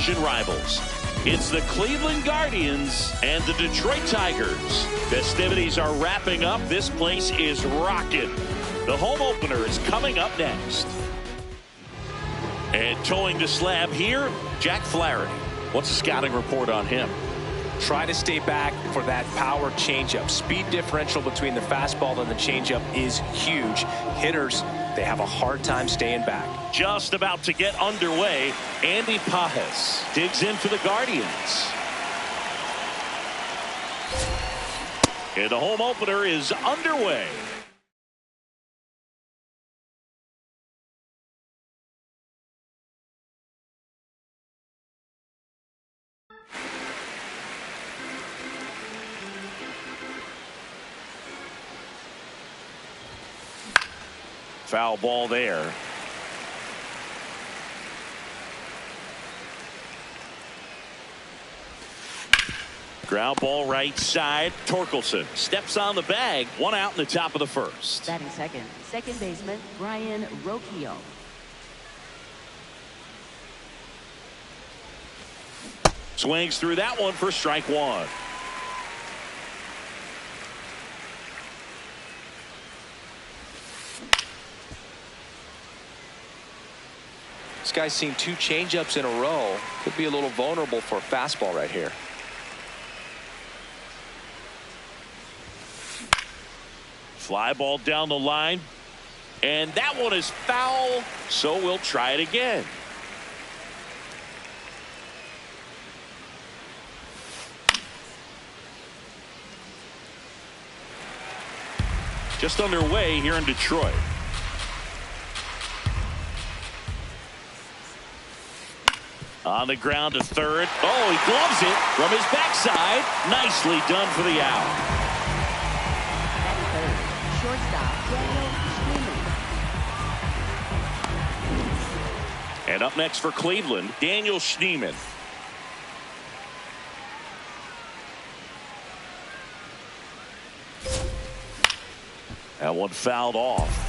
division rivals. It's the Cleveland Guardians and the Detroit Tigers. Festivities are wrapping up. This place is rocking. The home opener is coming up next. And towing the slab here, Jack Flaherty. What's the scouting report on him? Try to stay back for that power changeup. Speed differential between the fastball and the changeup is huge. Hitters, they have a hard time staying back. Just about to get underway. Andy Pages digs in for the Guardians. And the home opener is underway. Foul ball there. Ground ball right side. Torkelson steps on the bag. One out in the top of the first. Batting second, second baseman Brian Rocchio. Swings through that one for strike one. This guy's seen two changeups in a row. Could be a little vulnerable for a fastball right here. Fly ball down the line. And that one is foul. So we'll try it again. Just underway here in Detroit. On the ground to third. Oh, he gloves it from his backside. Nicely done for the out. Batting third, shortstop Daniel Schneemann. And up next for Cleveland, Daniel Schneemann. That one fouled off.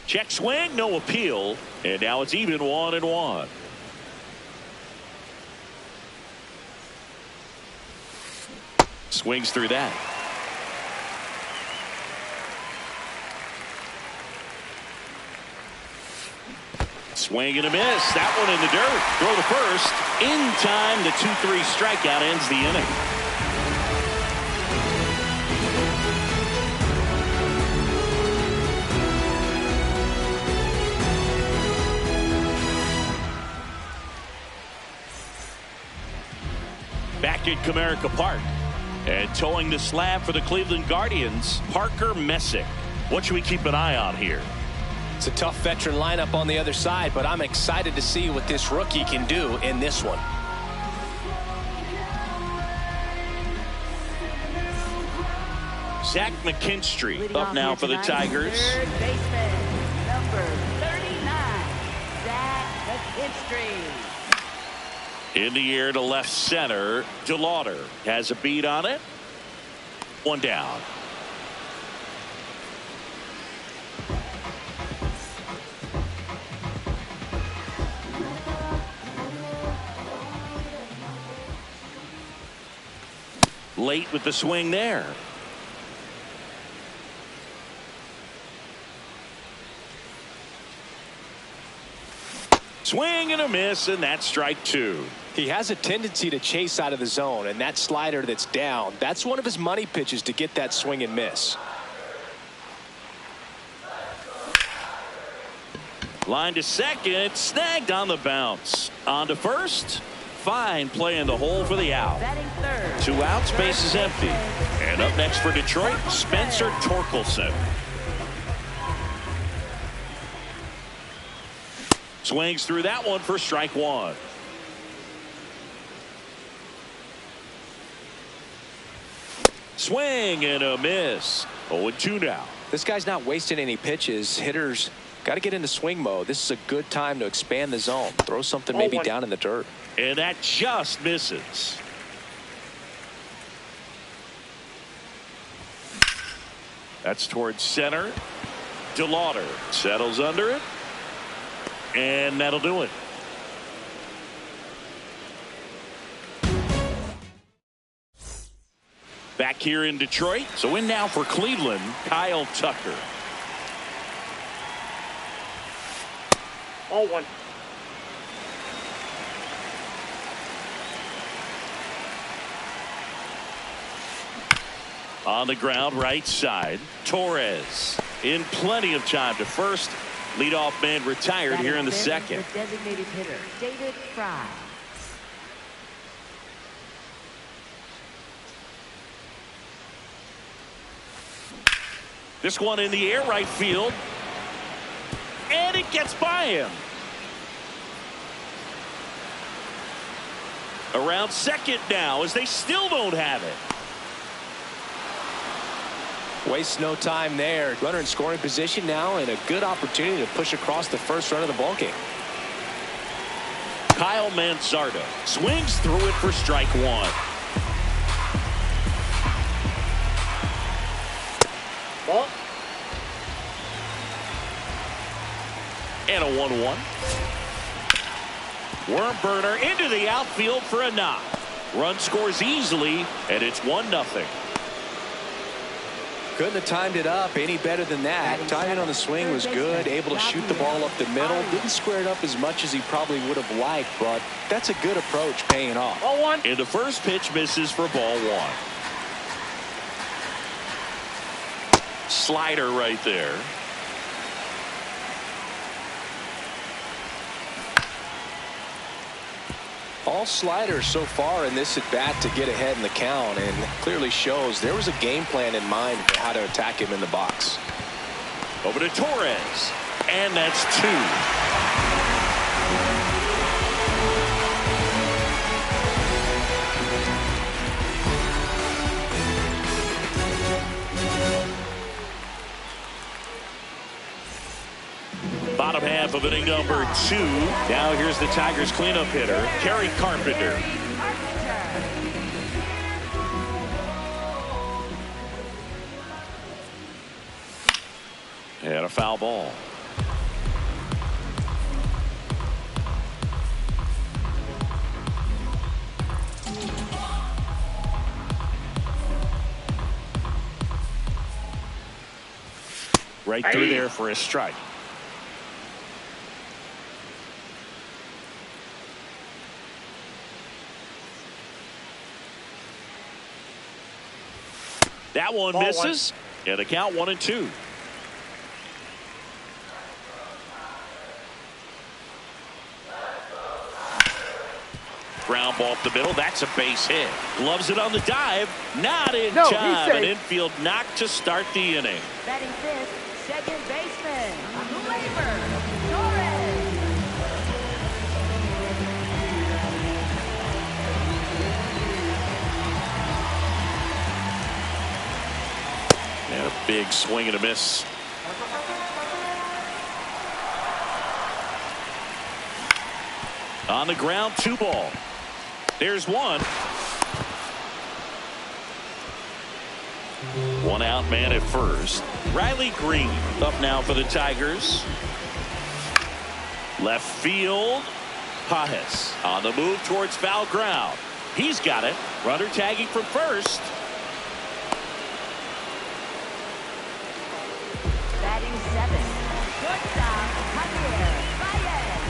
Check swing, no appeal, and now it's even 1-1. Swings through that. Swing and a miss. That one in the dirt. Throw to first. In time, the 2-3 strikeout ends the inning. Back at Comerica Park. And towing the slab for the Cleveland Guardians, Parker Messick. What should we keep an eye on here? It's a tough veteran lineup on the other side, but I'm excited to see what this rookie can do in this one. Zach McKinstry up now for the Tigers. Third baseman, number 39, Zach McKinstry. In the air to left center. DeLauder has a beat on it. One down. Late with the swing there. Swing and a miss, and that's strike two. He has a tendency to chase out of the zone, and that slider that's down, that's one of his money pitches to get that swing and miss. Line to second, snagged on the bounce. On to first. Fine play in the hole for the out. Batting third. 2 outs, base is empty. And up next for Detroit, Spencer Torkelson. Swings through that one for strike one. Swing and a miss. 0-2 now. This guy's not wasting any pitches. Hitters got to get into swing mode. This is a good time to expand the zone. Throw something maybe down in the dirt. And that just misses. That's towards center. DeLauder settles under it. And that'll do it. Back here in Detroit. So in now for Cleveland, Kyle Tucker. 0-1. On the ground, right side. Torres in plenty of time to first. Leadoff man retired here in the second. The designated hitter, David Fry. This one in the air, right field. And it gets by him. Around second now as they still don't have it. Waste no time there. Runner in scoring position now and a good opportunity to push across the first run of the ballgame. Kyle Manzardo swings through it for strike one. Ball. And a 1-1. Worm burner into the outfield for a knock. Run scores easily, and it's 1-0. Couldn't have timed it up any better than that. Timing on the swing was good. Able to shoot the ball up the middle. Didn't square it up as much as he probably would have liked, but that's a good approach, paying off. 0-1. And the first pitch misses for ball one. Slider right there. All sliders so far in this at bat to get ahead in the count, and clearly shows there was a game plan in mind for how to attack him in the box. Over to Torres, and that's two. Bottom half of inning number 2. Now here's the Tigers cleanup hitter, Kerry Carpenter. And a foul ball. Right through there for a strike. That one misses. And the count 1-2. Ground ball up the middle. That's a base hit. Gloves it on the dive. Not in time. An infield knock to start the inning. Batting fifth, second baseman, Gleyber Torres. And a big swing and a miss. On the ground, 2 ball. There's one. 1 out, man at first. Riley Green up now for the Tigers. Left field. Pages on the move towards foul ground. He's got it. Runner tagging from first. Batting seventh, shortstop, Javier Baez.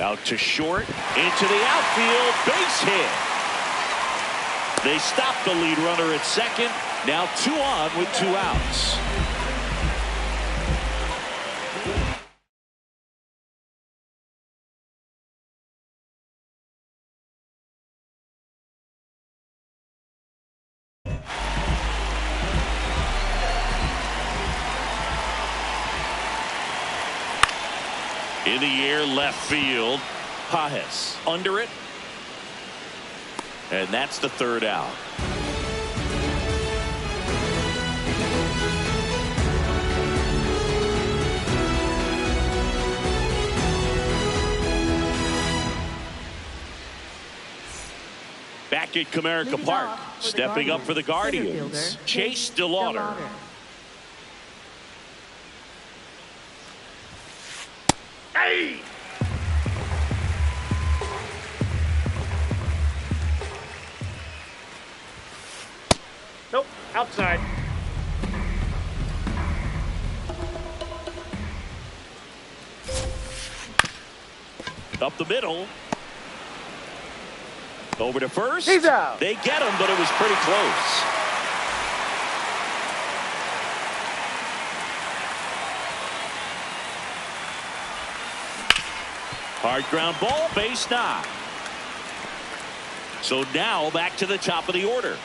Out to short, into the outfield, base hit. They stop the lead runner at second. Now 2 on with 2 outs. In the air, left field. Pages under it. And that's the 3rd out. Back at Comerica Leading Park, off for the stepping up for the center Guardians, fielder, Chase DeLauder. Hey! Nope, outside. Up the middle. Over to first. He's out. They get him, but it was pretty close. Hard ground ball, base knock. So now back to the top of the order.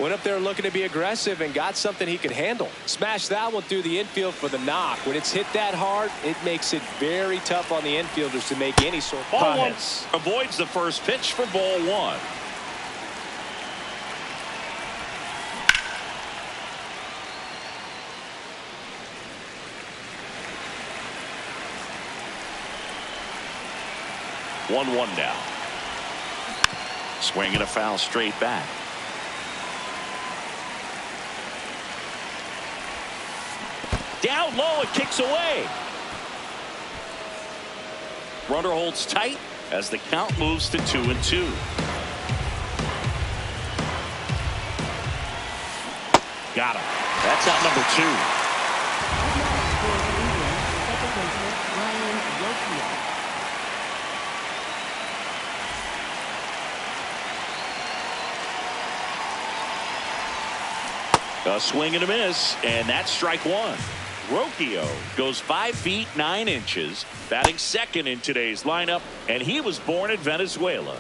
Went up there looking to be aggressive and got something he could handle. Smashed that one through the infield for the knock. When it's hit that hard, it makes it very tough on the infielders to make any sort of Ball one pass. avoids the first pitch for ball one. One now. Swing and a foul straight back. Down low, it kicks away. Runner holds tight as the count moves to 2-2. Got him. That's out number 2. Second baseman, Ryan Rocchio. A swing and a miss, and that's strike one. Rocchio goes 5 feet 9 inches, batting second in today's lineup, and he was born in Venezuela.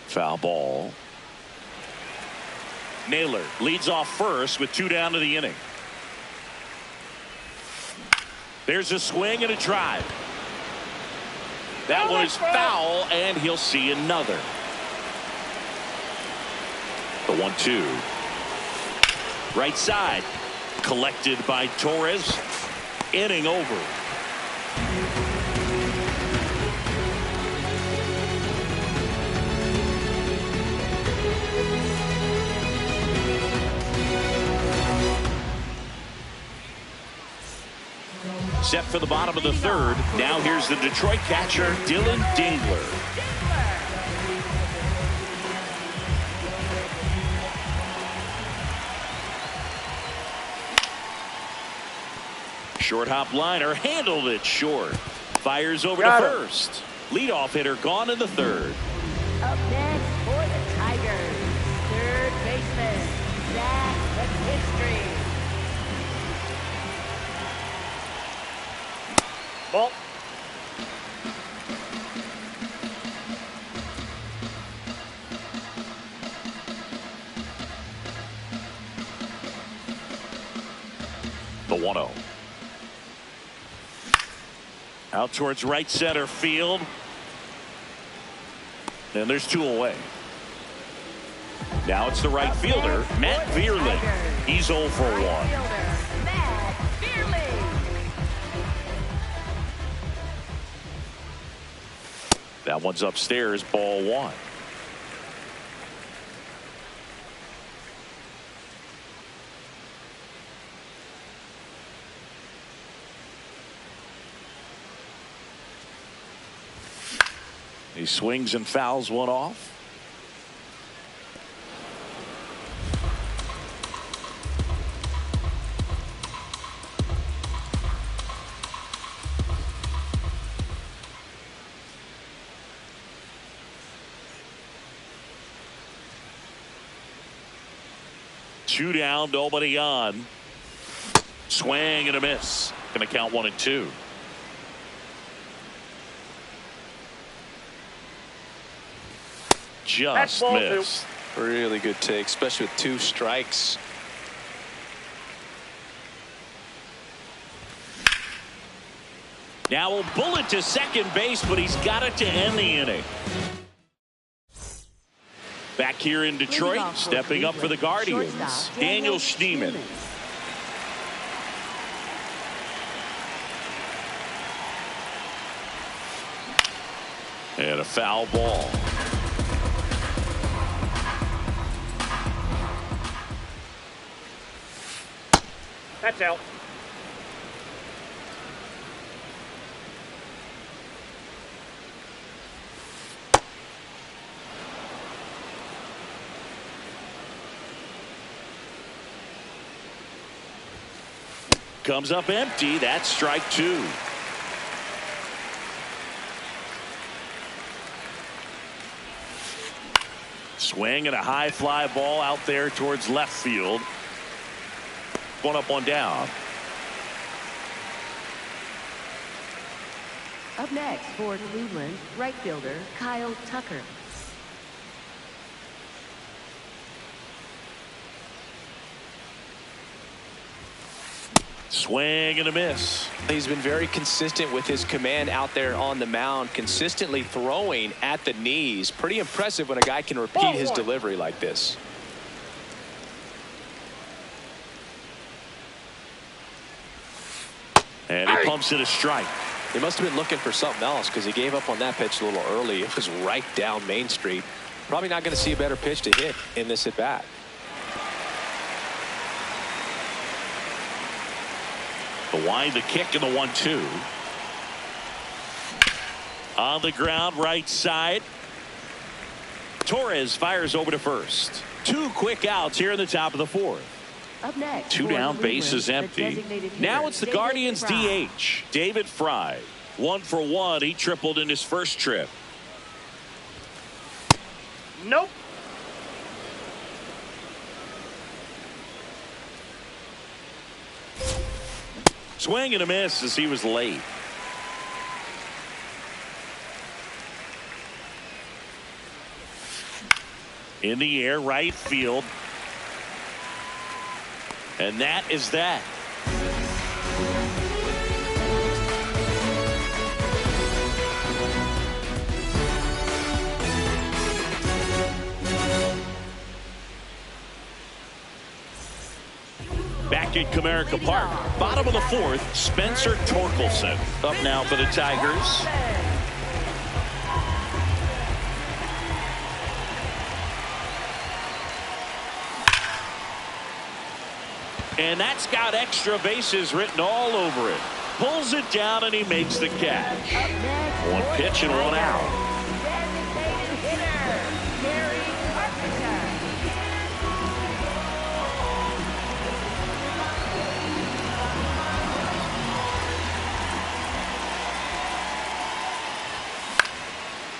Foul ball. Naylor leads off first with 2 down to the inning. There's a swing and a drive. That one is foul, and he'll see another. The 1-2. Right side. Collected by Torres. Inning over. Set for the bottom of the third. Now here's the Detroit catcher, Dylan Dingler. Short hop liner, handled it short. Fires over to first. Leadoff hitter gone in the third. Up next for the Tigers, third baseman, Zach McKinstry. Ball. The 1-0. Out towards right center field. And there's 2 away. Now it's the right fielder, Matt Vierling. He's 0 for 1. Matt Vierling. That one's upstairs, ball 1. He swings and fouls one off. Two down, nobody on. Swing and a miss. Gonna count 1-2. Just missed. Really good take, especially with 2 strikes. Now a bullet to second base, but he's got it to end the inning. Back here in Detroit, stepping up for the Guardians, Daniel Schneemann. And a foul ball. That's out. Comes up empty. That's strike two. Swing and a high fly ball out there towards left field. One up, one down. Up next for Cleveland, right fielder Kyle Tucker. Swing and a miss. He's been very consistent with his command out there on the mound, consistently throwing at the knees. Pretty impressive when a guy can repeat his delivery like this. And he pumps it a strike. He must have been looking for something else because he gave up on that pitch a little early. It was right down Main Street. Probably not going to see a better pitch to hit in this at bat. The wind, the kick, and the 1-2. On the ground, right side. Torres fires over to first. Two quick outs here in the top of the fourth. Up next, Two down, bases empty. Now it's the Guardians DH, David Fry. 1 for 1. He tripled in his first trip. Nope. Swing and a miss as he was late. In the air, right field. And that is that. Back at Comerica Park, bottom of the fourth, Spencer Torkelson up now for the Tigers. And that's got extra bases written all over it. Pulls it down and he makes the catch. One pitch and one out. Designated hitter, Gary Carpenter.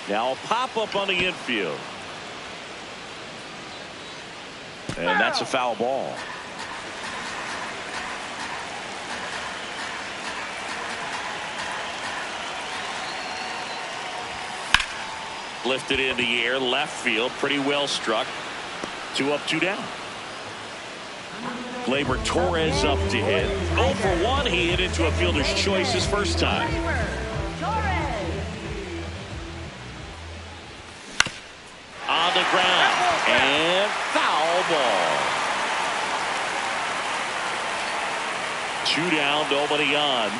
Now a pop-up on the infield. And that's a foul ball. Lifted in the air, left field, pretty well struck. 2 up, 2 down. Gleyber Torres up to hit. 0 for 1. He hit into a fielder's choice his first time. On the ground. And foul ball. 2 down, nobody on.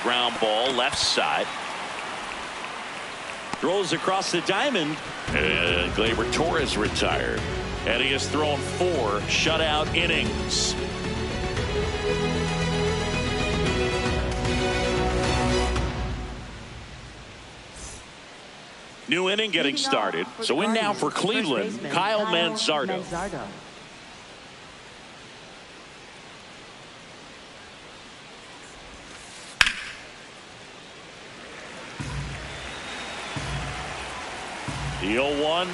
Ground ball, left side. Throws across the diamond. And Gleyber Torres retired. And he has thrown 4 shutout innings. New inning getting started. So in now for Cleveland, Kyle Manzardo. The 0-1.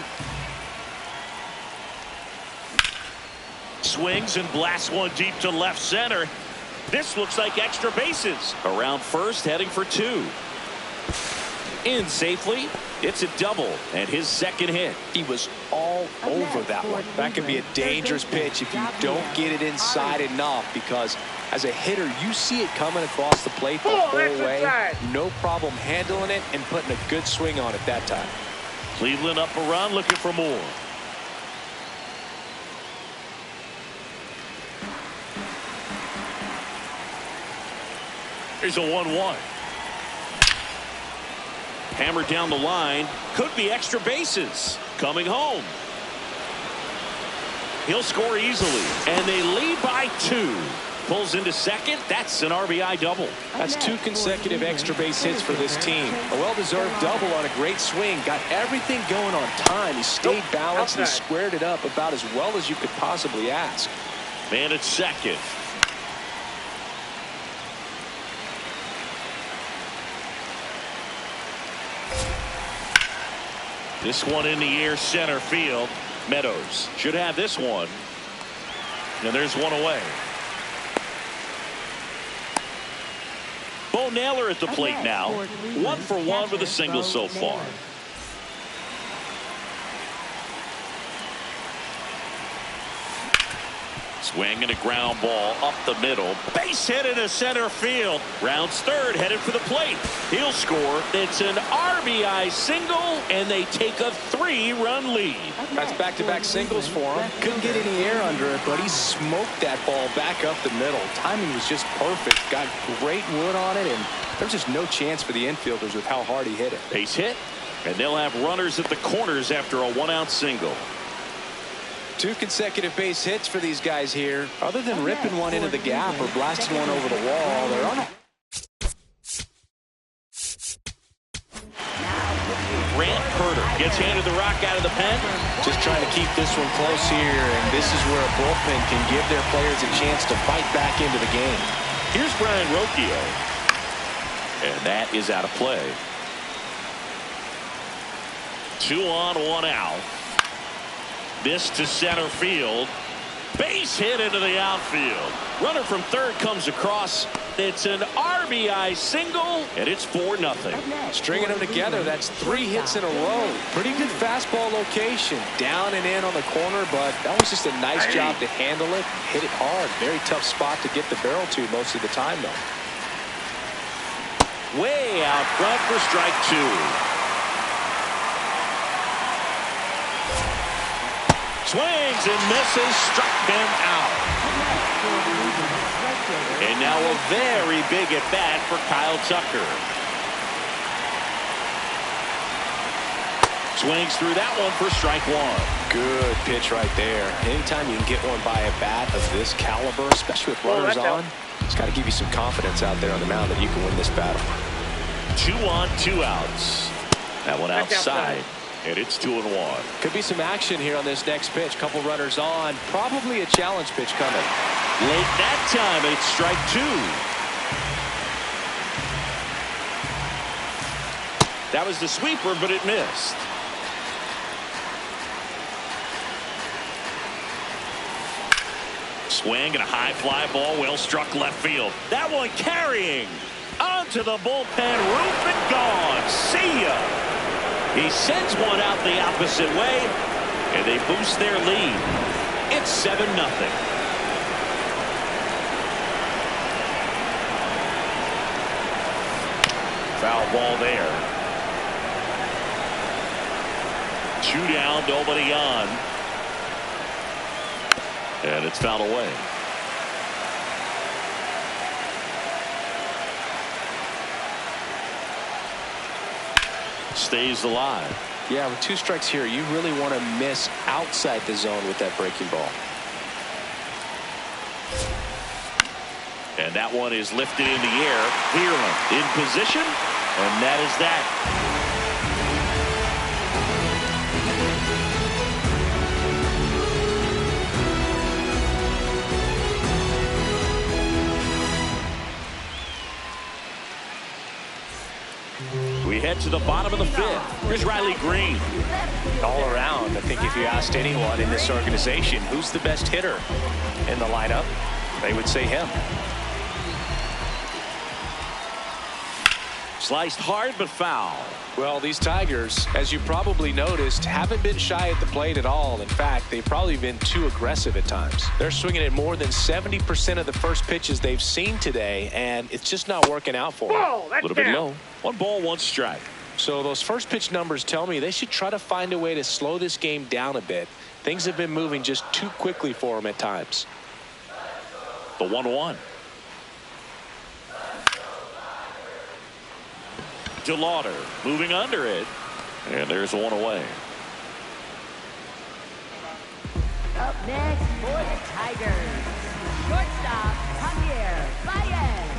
Swings and blasts one deep to left center. This looks like extra bases. Around first, heading for 2. In safely. It's a double and his second hit. He was all over that one. That can be a dangerous pitch if you don't get it inside enough, because as a hitter you see it coming across the plate the whole way. No problem handling it and putting a good swing on it that time. Cleveland up a run, looking for more. Here's a 1-1. Hammered down the line. Could be extra bases. Coming home. He'll score easily, and they lead by 2. Pulls into second. That's an RBI double. That's 2 consecutive extra base hits for this team. A well-deserved double on a great swing. Got everything going on time. He stayed balanced and squared it up about as well as you could possibly ask. Man at second. This one in the air, center field. Meadows should have this one. And there's one away. Bo Naylor at the plate now. 1 for 1 with a single so far. Swing and a ground ball up the middle. Base hit into center field. Rounds third, headed for the plate. He'll score. It's an RBI single, and they take a 3-run lead. That's back-to-back singles for him. Couldn't get any air under it, but he smoked that ball back up the middle. Timing was just perfect. Got great wood on it, and there's just no chance for the infielders with how hard he hit it. Base hit, and they'll have runners at the corners after a 1-out single. 2 consecutive base hits for these guys here. Other than ripping one into the gap or blasting one over the wall, they're on. Grant Herter gets handed the rock out of the pen. Just trying to keep this one close here, and this is where a bullpen can give their players a chance to fight back into the game. Here's Brian Rocchio. And that is out of play. 2 on, 1 out. This to center field. Base hit into the outfield. Runner from third comes across. It's an RBI single, and it's 4-0. Stringing them together, that's 3 hits in a row. Pretty good fastball location. Down and in on the corner, but that was just a nice job to handle it. Hit it hard. Very tough spot to get the barrel to most of the time, though. Way out front for strike 2. Swings and misses, struck him out. And now a very big at bat for Kyle Tucker. Swings through that one for strike 1. Good pitch right there. Anytime you can get one by a bat of this caliber, especially with runners on, it's got to give you some confidence out there on the mound that you can win this battle. 2 on, 2 outs. That one outside. And it's 2-1. Could be some action here on this next pitch. Couple runners on. Probably a challenge pitch coming. Late that time, and it's strike 2. That was the sweeper, but it missed. Swing and a high fly ball, well struck left field. That one carrying onto the bullpen roof and gone. See ya. He sends one out the opposite way, and they boost their lead. It's 7-0. Foul ball there. 2 down, nobody on. And it's fouled away. Stays alive. Yeah, with 2 strikes here, you really want to miss outside the zone with that breaking ball. And that one is lifted in the air. Clearland in position, and that is that. We head to the bottom of the 5th. Here's Riley Green. All around, I think if you asked anyone in this organization who's the best hitter in the lineup, they would say him. Sliced hard but foul. Well, these Tigers, as you probably noticed, haven't been shy at the plate at all. In fact, they've probably been too aggressive at times. They're swinging at more than 70% of the first pitches they've seen today, and it's just not working out for them. Whoa, A little bit low. 1 ball, 1 strike. So those first pitch numbers tell me they should try to find a way to slow this game down a bit. Things have been moving just too quickly for them at times. The 1-1. DeLauder moving under it, and there's one away. Up next, For the Tigers, shortstop Javier Baez.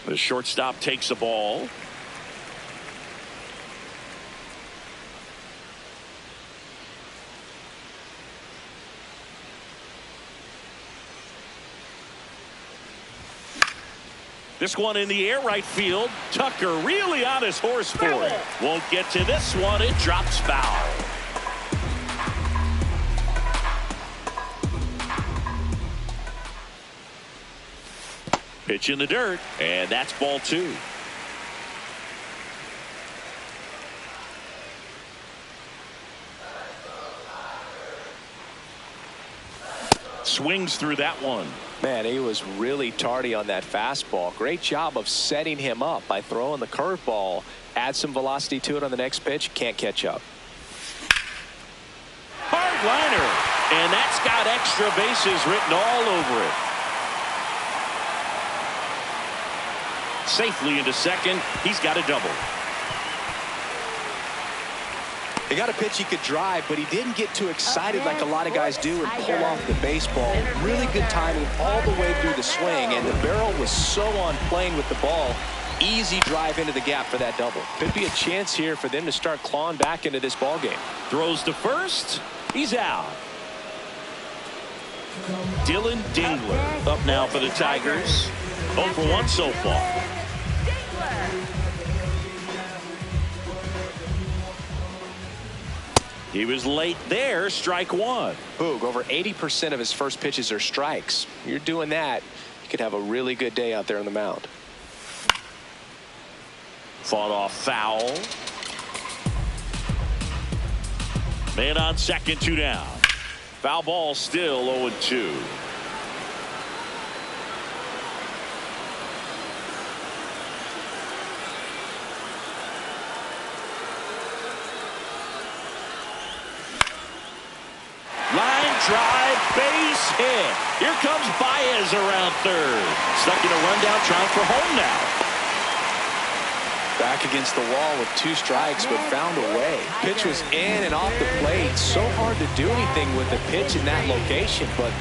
The shortstop takes the ball. This one in the air, right field. Tucker really on his horse for it. Won't get to this one. It drops foul. Pitch in the dirt, and that's ball 2. Swings through that one. Man, he was really tardy on that fastball. Great job of setting him up by throwing the curveball. Add some velocity to it on the next pitch. Can't catch up. Hard liner, and that's got extra bases written all over it. Safely into second. He's got a double. They got a pitch he could drive, but he didn't get too excited like a lot of guys do and pull off the baseball. Really good timing all the way through the swing, and the barrel was so on playing with the ball. Easy drive into the gap for that double. Could be a chance here for them to start clawing back into this ball game. Throws to first. He's out. Dylan Dingler up now for the Tigers. 0 for 1 so far. He was late there. Strike 1. Boog, over 80% of his first pitches are strikes. You're doing that, you could have a really good day out there on the mound. Fought off foul. Man on second, 2 down. Foul ball, still 0-2. Line drive, base hit. Here comes Baez around third. Stuck in a rundown, trying for home now. Back against the wall with 2 strikes, but found a way. Pitch was in and off the plate. So hard to do anything with the pitch in that location, but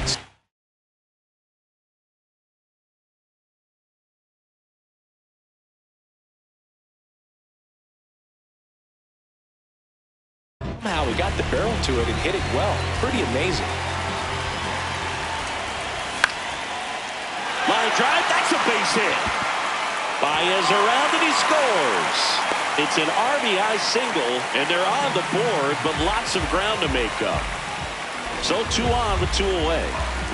somehow he got the barrel to it and hit it well. Pretty amazing. Line drive, that's a base hit. Baez around and he scores. It's an RBI single, and they're on the board, but lots of ground to make up. So 2 on with 2 away.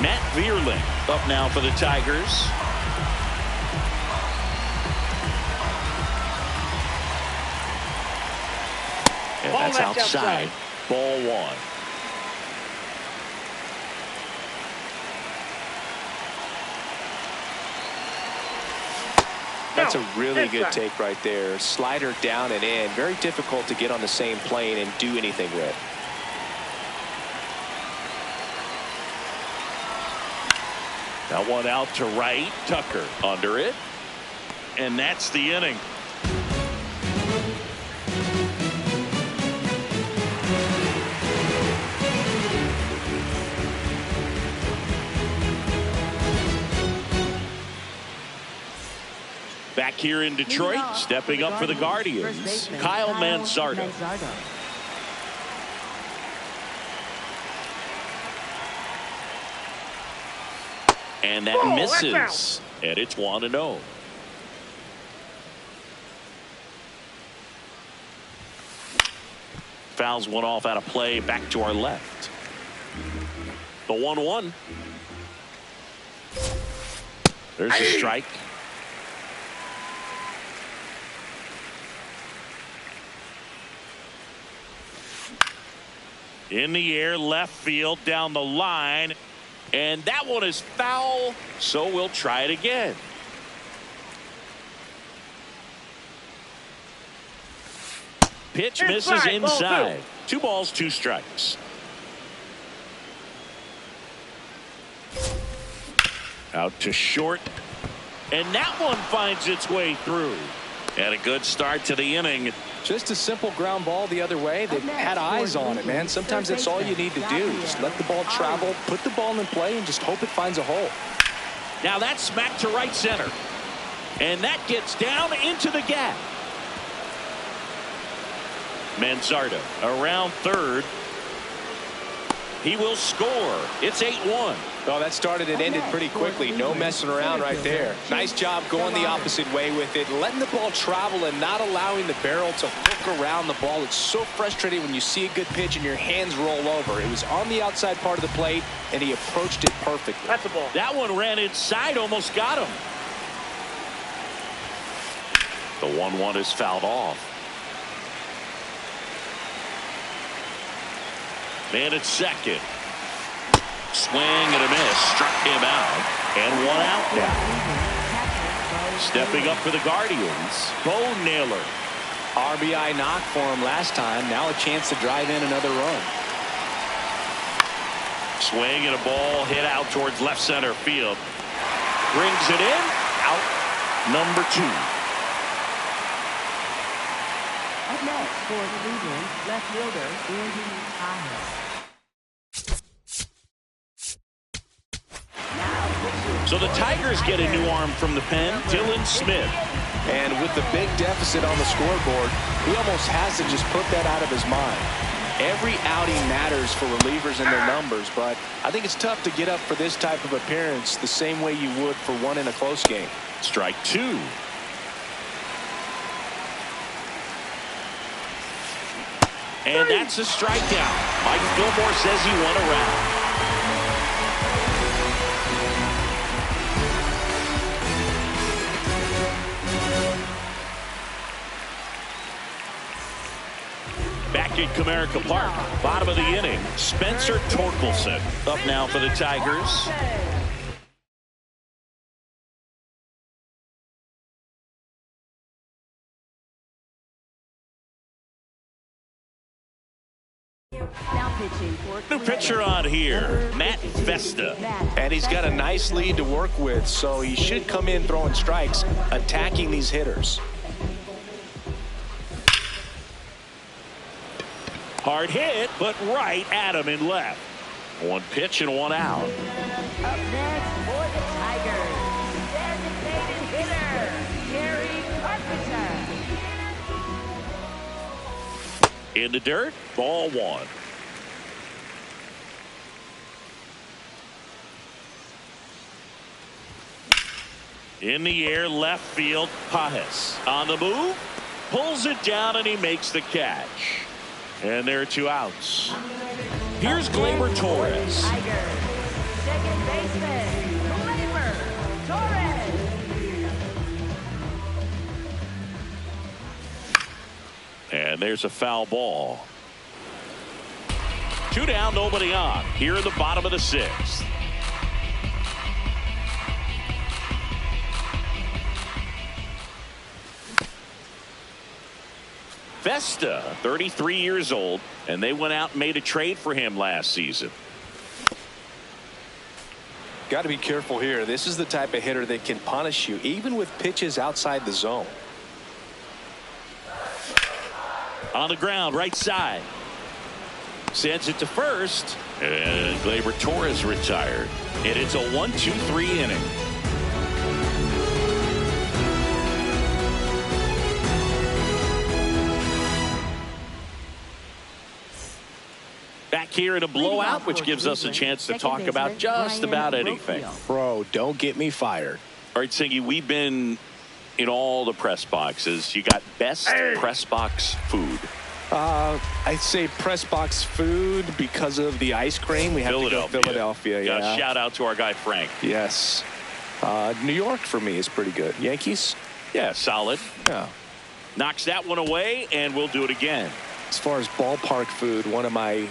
Matt Vierling up now for the Tigers. And that's outside. Ball 1. That's a really good take right there. Slider down and in. Very difficult to get on the same plane and do anything with. That one out to right. Tucker under it. And that's the inning. Back here in Detroit, stepping up for the Guardians, Kyle Manzardo. And that misses. And it's 1-0. Fouls one off out of play. Back to our left. The 1-1. There's a strike. In the air, left field, down the line. And that one is foul, so we'll try it again. Pitch misses inside. 2 balls, 2 strikes. Out to short. And that one finds its way through. And a good start to the inning. Just a simple ground ball the other way. They've had eyes on it, man. Sometimes that's all you need to do. Just let the ball travel, put the ball in play, and just hope it finds a hole. Now that's smacked to right center. And that gets down into the gap. Manzardo around third. He will score. It's 8-1. Oh, that started and ended pretty quickly. No messing around right there. Nice job going the opposite way with it, letting the ball travel and not allowing the barrel to hook around the ball. It's so frustrating when you see a good pitch and your hands roll over. It was on the outside part of the plate, and he approached it perfectly. That's a ball. That one ran inside, almost got him. The 1-1 is fouled off. Man at second. Swing and a miss. Struck him out. And one out now. Stepping up for the Guardians, Bo Naylor. RBI knock for him last time. Now a chance to drive in another run. Swing and a ball hit out towards left center field. Brings it in. Out number 2. Up next for Cleveland, left fielder Andy Thomas. So the Tigers get a new arm from the pen, Dylan Smith. And with the big deficit on the scoreboard, he almost has to just put that out of his mind. Every outing matters for relievers and their numbers, but I think it's tough to get up for this type of appearance the same way you would for one in a close game. Strike 2. And that's a strikeout. Mike Gilmore says he won a round. Back at Comerica Park, bottom of the inning, Spencer Torkelson up now for the Tigers. Now pitching for New pitcher on here, Matt Vesta. And he's got a nice lead to work with, so he should come in throwing strikes, attacking these hitters. Hard hit, but right at him in left. One pitch and one out. Up next for the Tigers, designated hitter, Gary Carpenter. In the dirt, ball 1. In the air, left field, Pages. On the move, pulls it down, and he makes the catch. And there are 2 outs. Here's Gleyber Torres. Tigers, second baseman, Gleyber Torres. And there's a foul ball. 2 down, nobody on. Here in the bottom of the 6th. Vesta, 33 years old, and they went out and made a trade for him last season. Got to be careful here. This is the type of hitter that can punish you, even with pitches outside the zone. On the ground, right side. Sends it to first, and Gleyber Torres retired. And it's a 1-2-3 inning. Back here in a blowout, which gives us a chance to talk about just about anything. Bro, don't get me fired. All right, Singy, we've been in all the press boxes. You got best press box food. I'd say press box food because of the ice cream. We have to go Philadelphia. Yeah. Shout out to our guy Frank. Yes. New York for me is pretty good. Yankees? Yeah, solid. Yeah. Knocks that one away, and we'll do it again. As far as ballpark food, one of my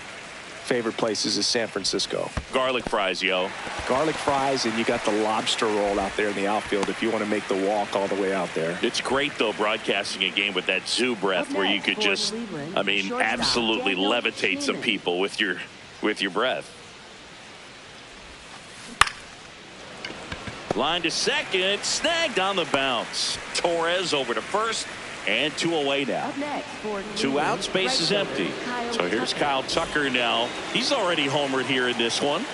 favorite places is San Francisco. Garlic fries, yo. Garlic fries, and you got the lobster roll out there in the outfield if you want to make the walk all the way out there. It's great, though, broadcasting a game with that zoo breath where you could just, I mean, absolutely levitate some people with your breath. Line to second, snagged on the bounce. Torres over to first, and 2 away now. Up next for 2 outs, base is empty. So here's Kyle Tucker now. He's already homered here in this one.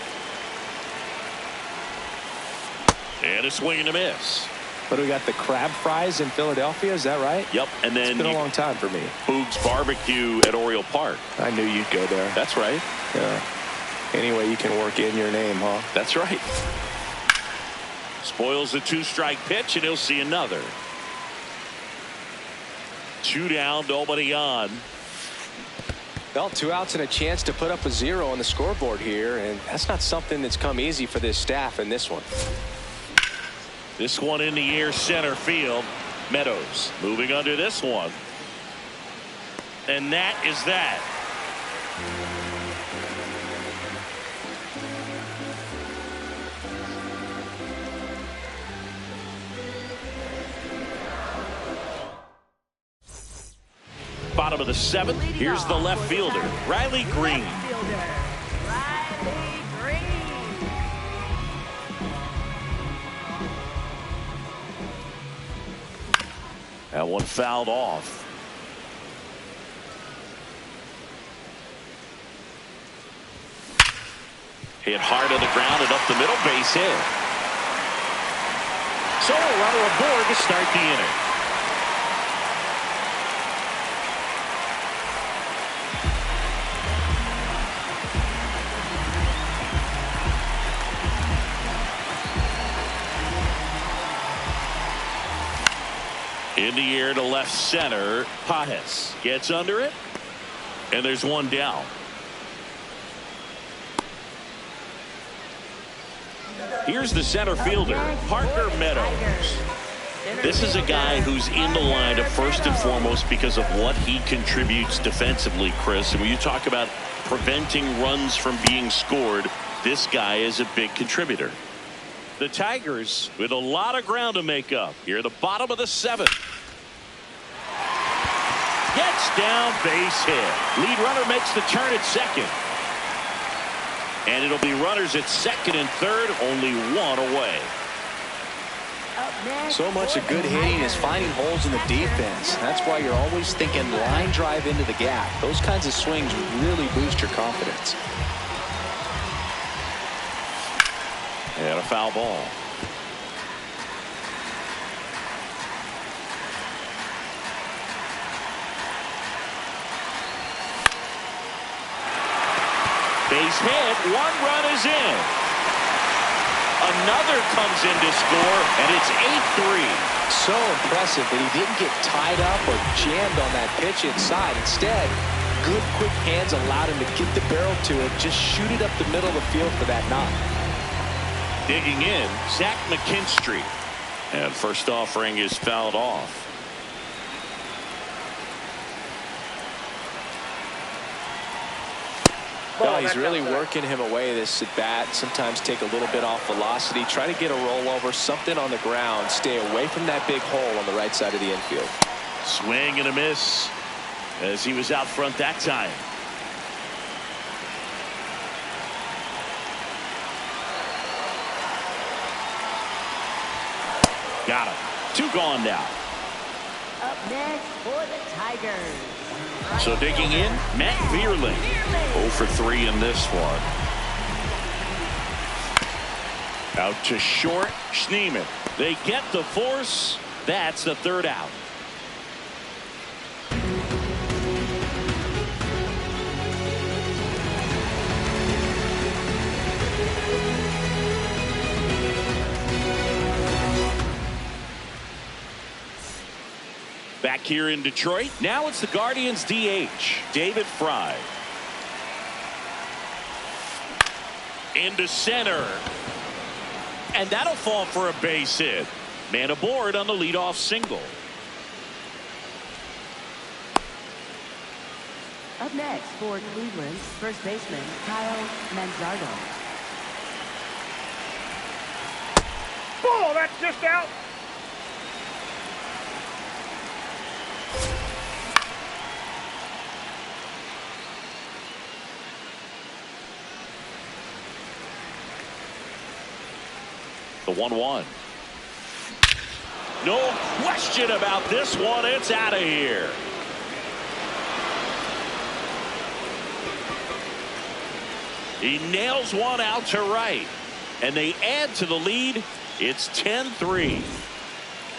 And a swing and a miss. But we got the crab fries in Philadelphia, is that right? Yep, and then it's been a long time for me. Boog's Barbecue at Oriole Park. I knew you'd go there. That's right. Yeah. Any way you can work in your name, huh? That's right. Spoils the 2-strike pitch, and he'll see another. 2 down, nobody on. Well, 2 outs and a chance to put up a 0 on the scoreboard here, and that's not something that's come easy for this staff in this one. This one in the air, center field. Meadows moving under this one. And that is that. Bottom of the 7th. Here's the left fielder, Riley Green. That one fouled off. Hit hard on the ground and up the middle, base hit. So a runner aboard to start the inning. In the air to left center. Pages gets under it, and there's one down. Here's the center fielder, Parker Meadows. This is a guy who's in the lineup first and foremost because of what he contributes defensively, Chris. And when you talk about preventing runs from being scored, this guy is a big contributor. The Tigers with a lot of ground to make up here at the bottom of the 7th. Gets down, base hit. Lead runner makes the turn at second. And it'll be runners at second and third, only 1 away. So much of good hitting is finding holes in the defense. That's why you're always thinking line drive into the gap. Those kinds of swings really boost your confidence. And a foul ball. Base hit, 1 run is in. Another comes in to score, and it's 8-3. So impressive that he didn't get tied up or jammed on that pitch inside. Instead, good quick hands allowed him to get the barrel to it, just shoot it up the middle of the field for that knock. Digging in, Zach McKinstry. And first offering is fouled off. Well, he's really working him away this at bat. Sometimes take a little bit off velocity. Try to get a rollover, something on the ground. Stay away from that big hole on the right side of the infield. Swing and a miss as he was out front that time. Got him. 2 gone now. Up next for the Tigers. So digging in, Matt Vierling. 0 for 3 in this one. Out to short, Schneemann. They get the force. That's the 3rd out. Back here in Detroit, now it's the Guardians DH, David Fry. Into center. And that'll fall for a base hit. Man aboard on the leadoff single. Up next for Cleveland, first baseman Kyle Manzardo. Ball, that's just out. The 1-1. No question about this one. It's out of here. He nails one out to right. And they add to the lead. It's 10-3.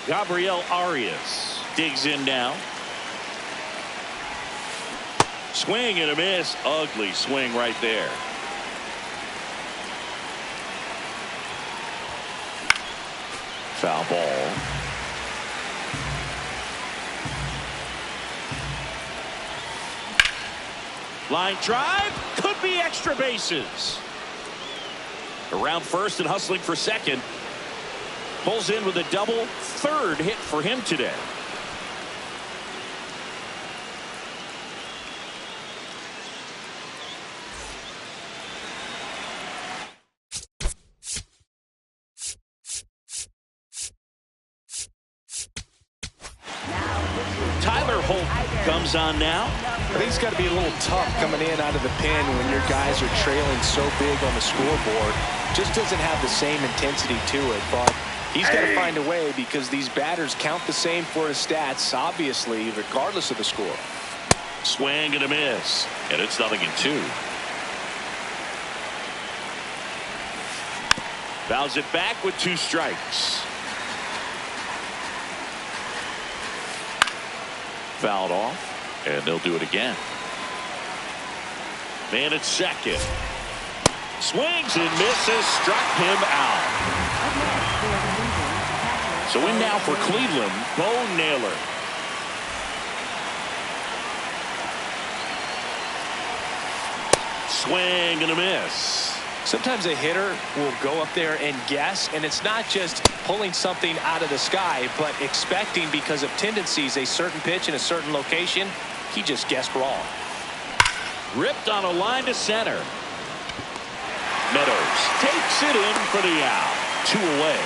Gabriel Arias digs in now. Swing and a miss. Ugly swing right there. Foul ball. Line drive. Could be extra bases. Around first and hustling for second. Pulls in with a double. Third hit for him today. Tyler Holt comes on now. I think it's got to be a little tough coming in out of the pen when your guys are trailing so big on the scoreboard. Just doesn't have the same intensity to it, but he's got to find a way because these batters count the same for his stats, obviously, regardless of the score. Swing and a miss, and it's 0-2. Fouls it back with 2 strikes. Fouled off, and they'll do it again. Man at second. Swings and misses, struck him out. So in now for Cleveland, Bo Naylor. Swing and a miss. Sometimes a hitter will go up there and guess, and it's not just pulling something out of the sky, but expecting because of tendencies a certain pitch in a certain location. He just guessed wrong. Ripped on a line to center. Meadows takes it in for the out. 2 away.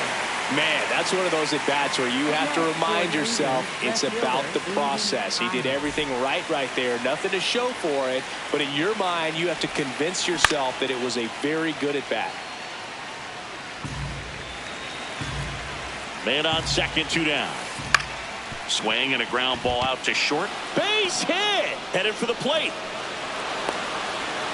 Man, that's one of those at-bats where you have to remind yourself it's about the process. He did everything right there. Nothing to show for it. But in your mind, you have to convince yourself that it was a very good at-bat. Man on second, 2 down. Swing and a ground ball out to short. Base hit. Headed for the plate.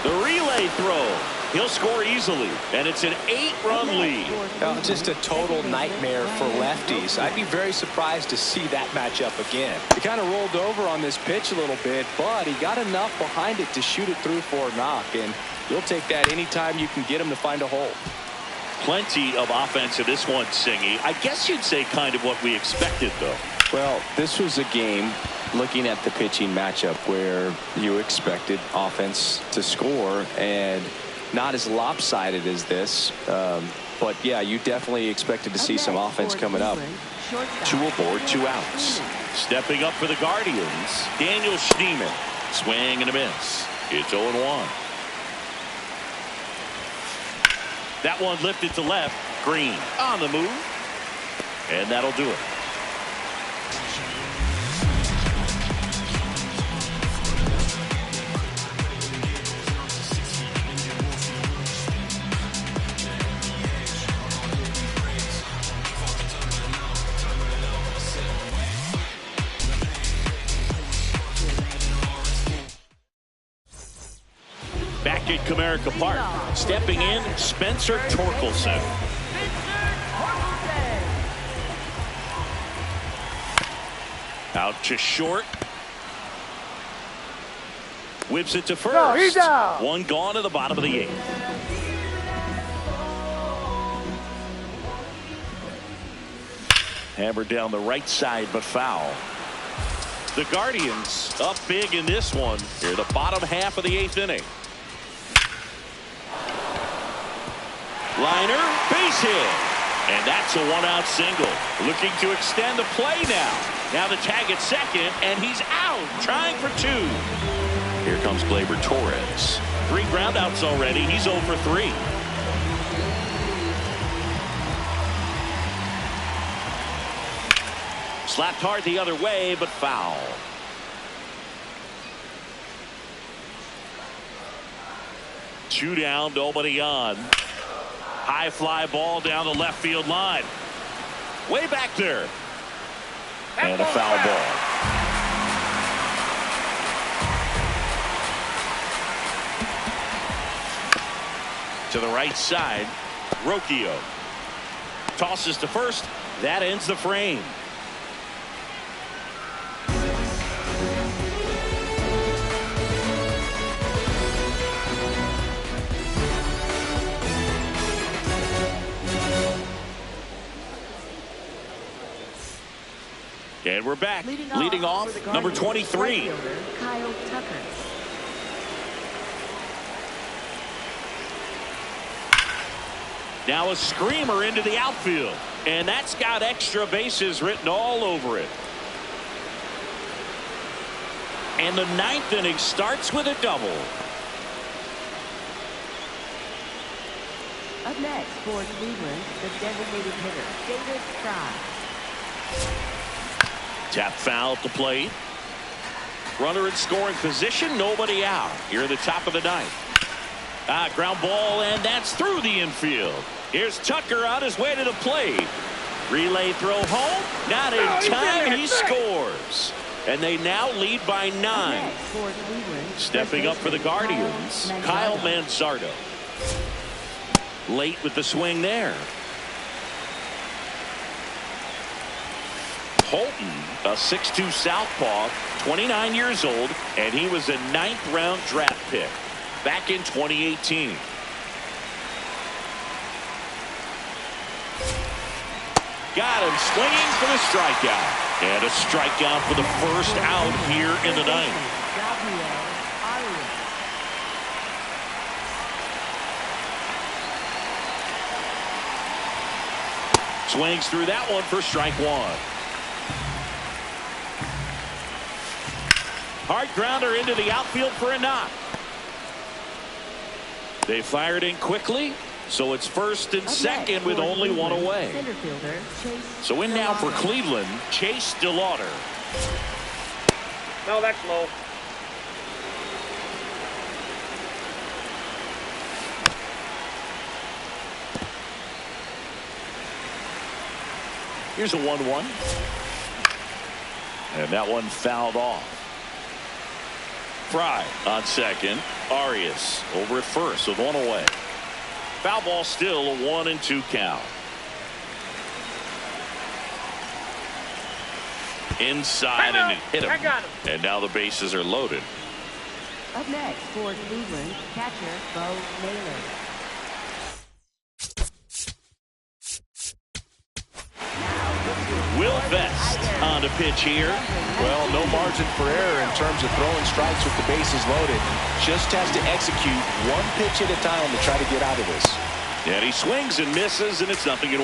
The relay throw. He'll score easily, and it's an 8-run lead. Well, just a total nightmare for lefties. I'd be very surprised to see that matchup again. He kind of rolled over on this pitch a little bit, but he got enough behind it to shoot it through for a knock, and you'll take that anytime you can get him to find a hole. Plenty of offense in this one, Singy. I guess you'd say kind of what we expected, though. Well, this was a game, looking at the pitching matchup, where you expected offense to score, and not as lopsided as this, but yeah, you definitely expected to see some offense coming up. 2 aboard, 2 outs. Stepping up for the Guardians, Daniel Schneemann. Swing and a miss. It's 0-1. That one lifted to left. Green on the move, and that'll do it. Back at Comerica Park, stepping in, Spencer Torkelson. Out to short. Whips it to first. No, he's out. 1 gone to the bottom of the 8th. Hammered down the right side, but foul. The Guardians up big in this one. Here, the bottom half of the 8th inning. Liner, base hit. And that's a 1-out single. Looking to extend the play now. Now the tag at second, and he's out, trying for 2. Here comes Gleyber Torres. 3 groundouts already. He's 0 for 3. Slapped hard the other way, but foul. Two down, nobody on. High fly ball down the left field line. Way back there. And a foul ball. To the right side, Rocchio tosses to first. That ends the frame. And we're back. Leading off number 23. Kyle Tucker. Now a screamer into the outfield. And that's got extra bases written all over it. And the ninth inning starts with a double. Up next for Cleveland, the designated hitter, David Fry. Tap foul at the plate. Runner in scoring position, nobody out. Here at the top of the ninth. Ground ball, and that's through the infield. Here's Tucker on his way to the plate. Relay throw home. Not in time. He scores. And they now lead by 9. Stepping up for the Guardians, Kyle Manzardo. Late with the swing there. Holton, a 6'2 southpaw, 29 years old, and he was a 9th-round draft pick back in 2018. Got him swinging for the strikeout. And a strikeout for the first out here in the ninth. Swings through that one for strike 1. Hard grounder into the outfield for a knock. They fired in quickly, so it's first and second with only one away. So in now for Cleveland, Chase DeLauder. No, that's low. Here's a 1-1. And that one fouled off. Fry on second. Arias over at first with one away. Foul ball, still a 1-2 count. Inside and it hit him. I got him. And now the bases are loaded. Up next for Cleveland, catcher Bo Naylor. Will Vest on to pitch here. Well, no margin for error in terms of throwing strikes with the bases loaded. Just has to execute one pitch at a time to try to get out of this. And he swings and misses, and it's 0-1.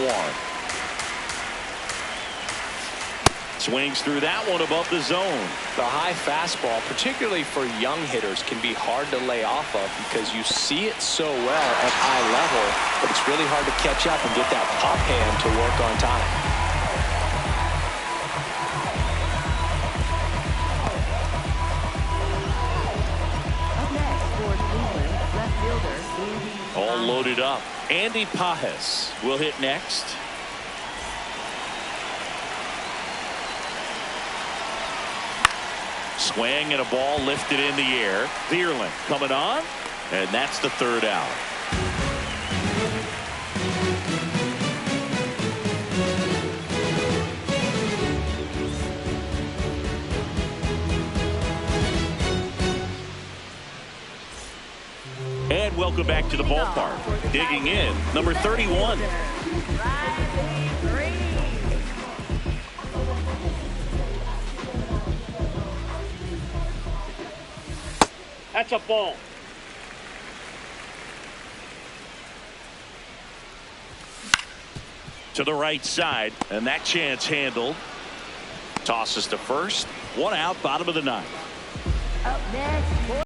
Swings through that one above the zone. The high fastball, particularly for young hitters, can be hard to lay off of because you see it so well at high level, but it's really hard to catch up and get that pop hand to work on time. All loaded up. Andy Pages will hit next. Swing and a ball lifted in the air. Vierling coming on, and that's the third out. And welcome back to the ballpark. Digging in, number 31. That's a ball. To the right side, and that chance handled. Tosses to first. One out, bottom of the ninth. Up next.